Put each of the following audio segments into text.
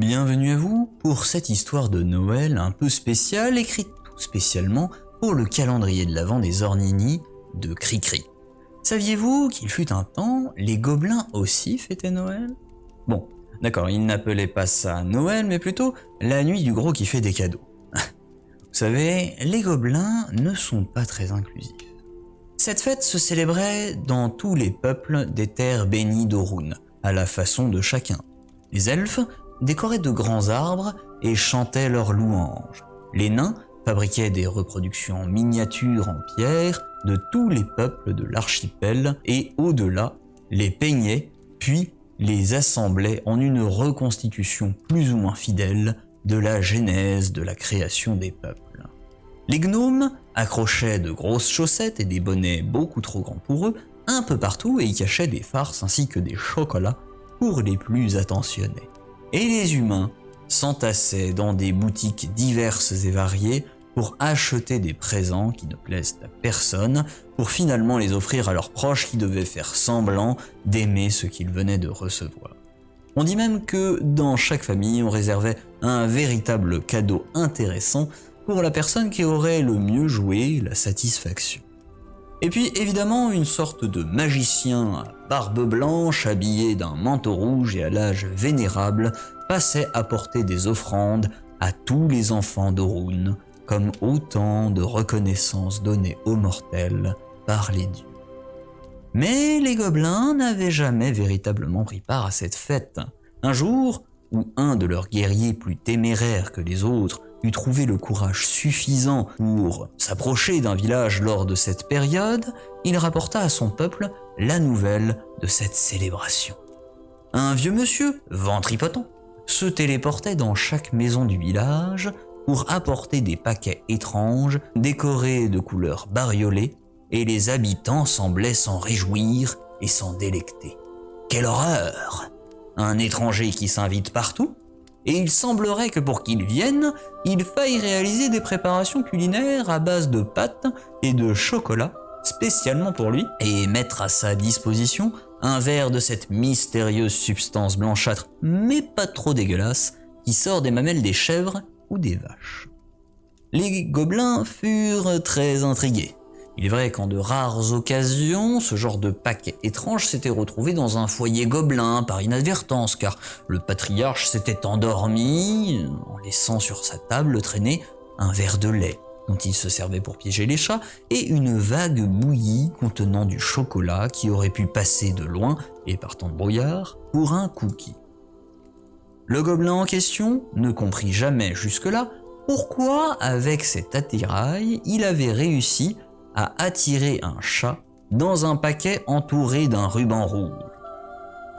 Bienvenue à vous pour cette histoire de Noël un peu spéciale, écrite tout spécialement pour le calendrier de l'Avent des Ornini de Cricri. Saviez-vous qu'il fut un temps, les gobelins aussi fêtaient Noël? Bon, d'accord, ils n'appelaient pas ça Noël, mais plutôt la nuit du gros qui fait des cadeaux. Vous savez, les gobelins ne sont pas très inclusifs. Cette fête se célébrait dans tous les peuples des terres bénies d'Orun, à la façon de chacun. Les elfes décoraient de grands arbres et chantaient leurs louanges. Les nains fabriquaient des reproductions miniatures en pierre de tous les peuples de l'archipel et au-delà, les peignaient puis les assemblaient en une reconstitution plus ou moins fidèle de la genèse de la création des peuples. Les gnomes accrochaient de grosses chaussettes et des bonnets beaucoup trop grands pour eux un peu partout et y cachaient des farces ainsi que des chocolats pour les plus attentionnés. Et les humains s'entassaient dans des boutiques diverses et variées pour acheter des présents qui ne plaisent à personne, pour finalement les offrir à leurs proches qui devaient faire semblant d'aimer ce qu'ils venaient de recevoir. On dit même que dans chaque famille, on réservait un véritable cadeau intéressant pour la personne qui aurait le mieux joué la satisfaction. Et puis évidemment une sorte de magicien à barbe blanche habillé d'un manteau rouge et à l'âge vénérable passait apporter des offrandes à tous les enfants d'Orun comme autant de reconnaissance donnée aux mortels par les dieux. Mais les gobelins n'avaient jamais véritablement pris part à cette fête. Un jour où un de leurs guerriers plus téméraires que les autres eut trouvé le courage suffisant pour s'approcher d'un village lors de cette période, il rapporta à son peuple la nouvelle de cette célébration. Un vieux monsieur, ventripotent, se téléportait dans chaque maison du village pour apporter des paquets étranges décorés de couleurs bariolées, et les habitants semblaient s'en réjouir et s'en délecter. Quelle horreur! Un étranger qui s'invite partout? Et il semblerait que pour qu'il vienne, il faille réaliser des préparations culinaires à base de pâtes et de chocolat spécialement pour lui et mettre à sa disposition un verre de cette mystérieuse substance blanchâtre mais pas trop dégueulasse qui sort des mamelles des chèvres ou des vaches. Les gobelins furent très intrigués. Il est vrai qu'en de rares occasions, ce genre de paquet étrange s'était retrouvé dans un foyer gobelin par inadvertance, car le patriarche s'était endormi en laissant sur sa table traîner un verre de lait dont il se servait pour piéger les chats et une vague bouillie contenant du chocolat qui aurait pu passer de loin, et par temps de brouillard, pour un cookie. Le gobelin en question ne comprit jamais jusque-là pourquoi, avec cet attirail, il avait réussi à attirer un chat dans un paquet entouré d'un ruban rouge.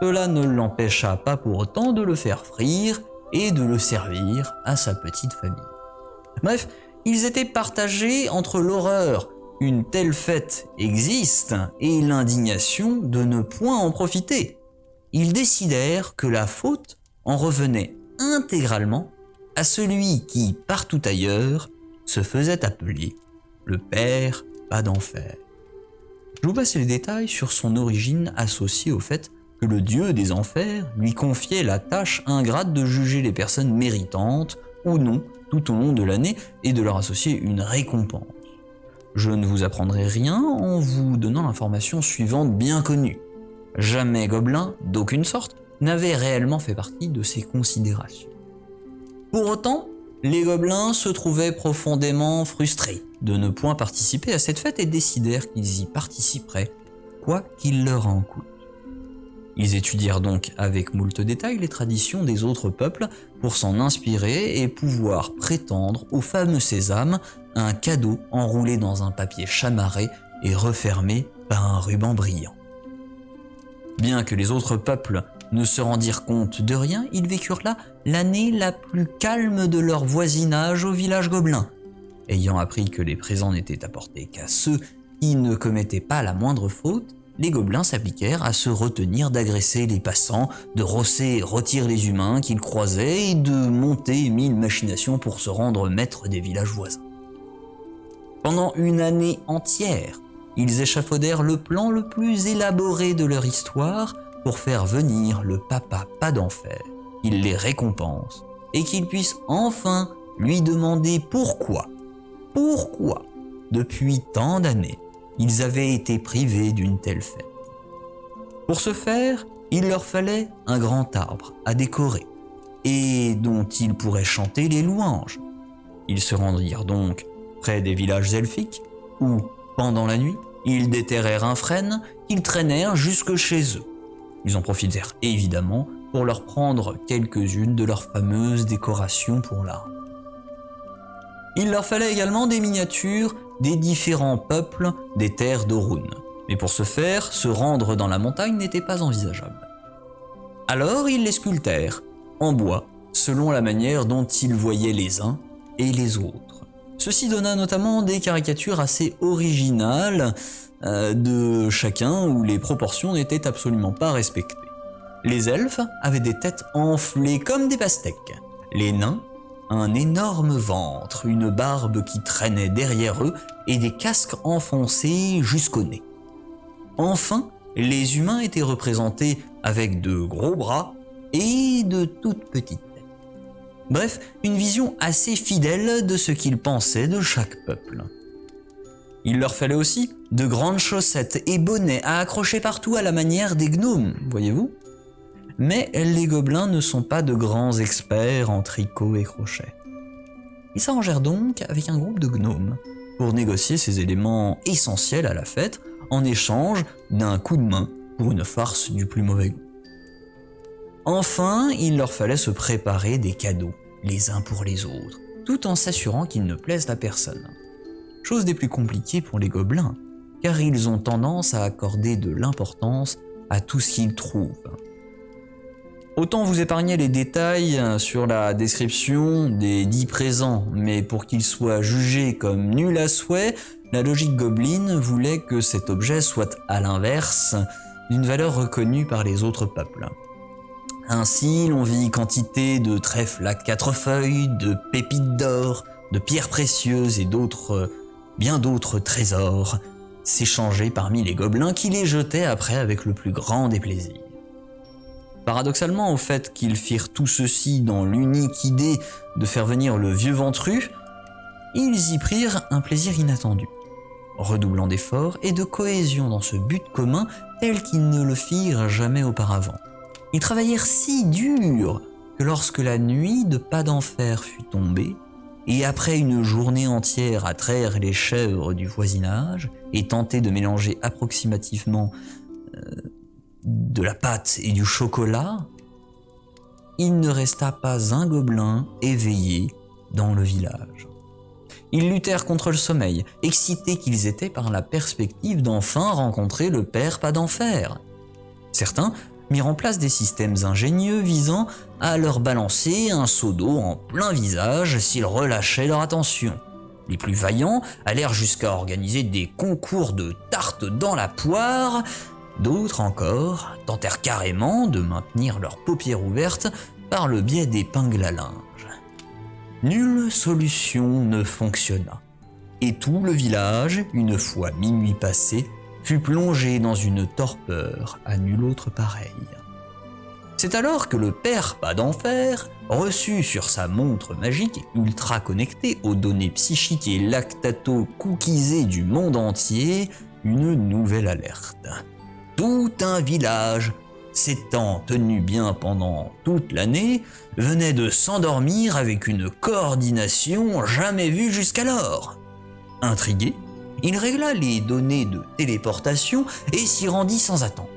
Cela ne l'empêcha pas pour autant de le faire frire et de le servir à sa petite famille. Bref, ils étaient partagés entre l'horreur une telle fête existe et l'indignation de ne point en profiter. Ils décidèrent que la faute en revenait intégralement à celui qui, partout ailleurs, se faisait appeler le père pas d'enfer. Je vous passe les détails sur son origine associée au fait que le dieu des enfers lui confiait la tâche ingrate de juger les personnes méritantes ou non tout au long de l'année et de leur associer une récompense. Je ne vous apprendrai rien en vous donnant l'information suivante bien connue. Jamais gobelin, d'aucune sorte, n'avait réellement fait partie de ces considérations. Pour autant, les gobelins se trouvaient profondément frustrés de ne point participer à cette fête et décidèrent qu'ils y participeraient, quoi qu'il leur en coûte. Ils étudièrent donc avec moult détails les traditions des autres peuples pour s'en inspirer et pouvoir prétendre au fameux sésame, un cadeau enroulé dans un papier chamarré et refermé par un ruban brillant. Bien que les autres peuples ne se rendirent compte de rien, ils vécurent là l'année la plus calme de leur voisinage au village gobelin. Ayant appris que les présents n'étaient apportés qu'à ceux qui ne commettaient pas la moindre faute, les gobelins s'appliquèrent à se retenir d'agresser les passants, de rosser et rôtir les humains qu'ils croisaient et de monter 1000 machinations pour se rendre maîtres des villages voisins. Pendant une année entière, ils échafaudèrent le plan le plus élaboré de leur histoire pour faire venir le papa pas d'enfer. qu'il les récompense et qu'ils puissent enfin lui demander pourquoi, depuis tant d'années, ils avaient été privés d'une telle fête. Pour ce faire, il leur fallait un grand arbre à décorer et dont ils pourraient chanter les louanges. Ils se rendirent donc près des villages elfiques où, pendant la nuit, ils déterrèrent un frêne qu'ils traînèrent jusque chez eux. Ils en profitèrent évidemment pour leur prendre quelques-unes de leurs fameuses décorations pour l'arbre. Il leur fallait également des miniatures des différents peuples des terres d'Orun. Mais pour ce faire, se rendre dans la montagne n'était pas envisageable. Alors ils les sculptèrent en bois, selon la manière dont ils voyaient les uns et les autres. Ceci donna notamment des caricatures assez originales de chacun où les proportions n'étaient absolument pas respectées. Les elfes avaient des têtes enflées comme des pastèques. Les nains, un énorme ventre, une barbe qui traînait derrière eux et des casques enfoncés jusqu'au nez. Enfin, les humains étaient représentés avec de gros bras et de toutes petites têtes. Bref, une vision assez fidèle de ce qu'ils pensaient de chaque peuple. Il leur fallait aussi de grandes chaussettes et bonnets à accrocher partout à la manière des gnomes, voyez-vous ? Mais les gobelins ne sont pas de grands experts en tricot et crochet. Ils s'arrangèrent donc avec un groupe de gnomes pour négocier ces éléments essentiels à la fête en échange d'un coup de main pour une farce du plus mauvais goût. Enfin, il leur fallait se préparer des cadeaux, les uns pour les autres, tout en s'assurant qu'ils ne plaisent à personne. Chose des plus compliquées pour les gobelins, car ils ont tendance à accorder de l'importance à tout ce qu'ils trouvent. Autant vous épargner les détails sur la description des 10 présents, mais pour qu'ils soient jugés comme nuls à souhait, la logique gobline voulait que cet objet soit à l'inverse d'une valeur reconnue par les autres peuples. Ainsi, l'on vit quantité de trèfles à 4 feuilles, de pépites d'or, de pierres précieuses et bien d'autres trésors s'échanger parmi les gobelins qui les jetaient après avec le plus grand des plaisirs. Paradoxalement, au fait qu'ils firent tout ceci dans l'unique idée de faire venir le vieux ventru, ils y prirent un plaisir inattendu, redoublant d'efforts et de cohésion dans ce but commun tel qu'ils ne le firent jamais auparavant. Ils travaillèrent si dur que lorsque la nuit de pas d'enfer fut tombée, et après une journée entière à traire les chèvres du voisinage et tenter de mélanger approximativement de la pâte et du chocolat, il ne resta pas un gobelin éveillé dans le village. Ils luttèrent contre le sommeil, excités qu'ils étaient par la perspective d'enfin rencontrer le père pas d'enfer. Certains mirent en place des systèmes ingénieux visant à leur balancer un seau d'eau en plein visage s'ils relâchaient leur attention. Les plus vaillants allèrent jusqu'à organiser des concours de tartes dans la poire. D'autres encore tentèrent carrément de maintenir leurs paupières ouvertes par le biais d'épingles à linge. Nulle solution ne fonctionna, et tout le village, une fois minuit passé, fut plongé dans une torpeur à nul autre pareille. C'est alors que le père pas d'enfer reçut sur sa montre magique ultra connectée aux données psychiques et lactato-cookiesées du monde entier une nouvelle alerte. Tout un village, s'étant tenu bien pendant toute l'année, venait de s'endormir avec une coordination jamais vue jusqu'alors. Intrigué, il régla les données de téléportation et s'y rendit sans attendre.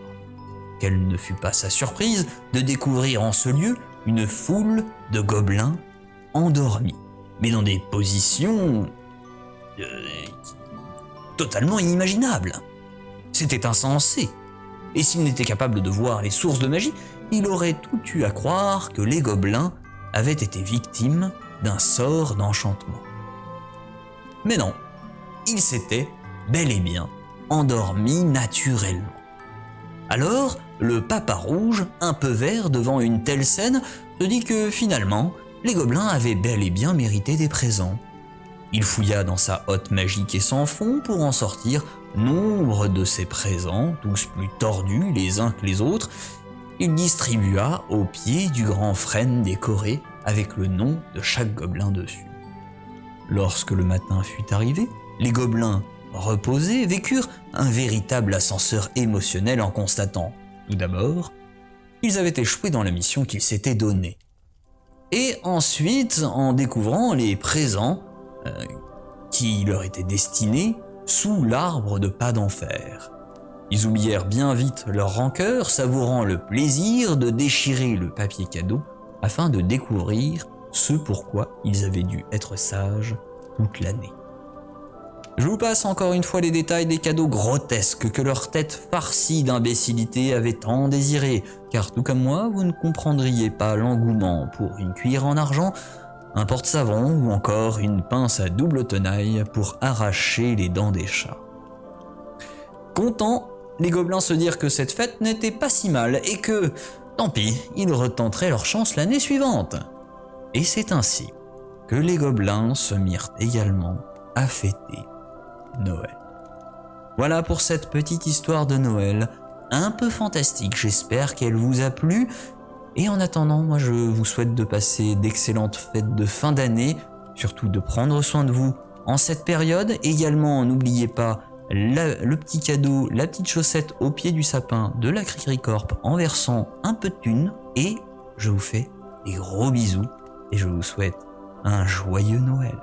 Quelle ne fut pas sa surprise de découvrir en ce lieu une foule de gobelins endormis, mais dans des positions totalement inimaginables. C'était insensé. Et s'il n'était capable de voir les sources de magie, il aurait tout eu à croire que les gobelins avaient été victimes d'un sort d'enchantement. Mais non, ils s'étaient bel et bien endormis naturellement. Alors, le papa rouge, un peu vert devant une telle scène, se dit que finalement, les gobelins avaient bel et bien mérité des présents. Il fouilla dans sa hotte magique et sans fond pour en sortir nombre de ces présents, tous plus tordus les uns que les autres, il distribua au pied du grand frêne décoré avec le nom de chaque gobelin dessus. Lorsque le matin fut arrivé, les gobelins, reposés, vécurent un véritable ascenseur émotionnel en constatant, tout d'abord, qu'ils avaient échoué dans la mission qu'ils s'étaient donnée. Et ensuite, en découvrant les présents qui leur étaient destinés sous l'arbre de pas d'enfer. Ils oublièrent bien vite leur rancœur, savourant le plaisir de déchirer le papier cadeau afin de découvrir ce pourquoi ils avaient dû être sages toute l'année. Je vous passe encore une fois les détails des cadeaux grotesques que leur tête farcie d'imbécilité avait tant désiré, car tout comme moi, vous ne comprendriez pas l'engouement pour une cuillère en argent, un porte-savon ou encore une pince à double tenaille pour arracher les dents des chats. Contents, les gobelins se dirent que cette fête n'était pas si mal et que, tant pis, ils retenteraient leur chance l'année suivante. Et c'est ainsi que les gobelins se mirent également à fêter Noël. Voilà pour cette petite histoire de Noël, un peu fantastique, j'espère qu'elle vous a plu. Et en attendant, moi je vous souhaite de passer d'excellentes fêtes de fin d'année, surtout de prendre soin de vous en cette période. Également, n'oubliez pas le petit cadeau, la petite chaussette au pied du sapin de la Cricri Corp en versant un peu de thune. Et je vous fais des gros bisous et je vous souhaite un joyeux Noël.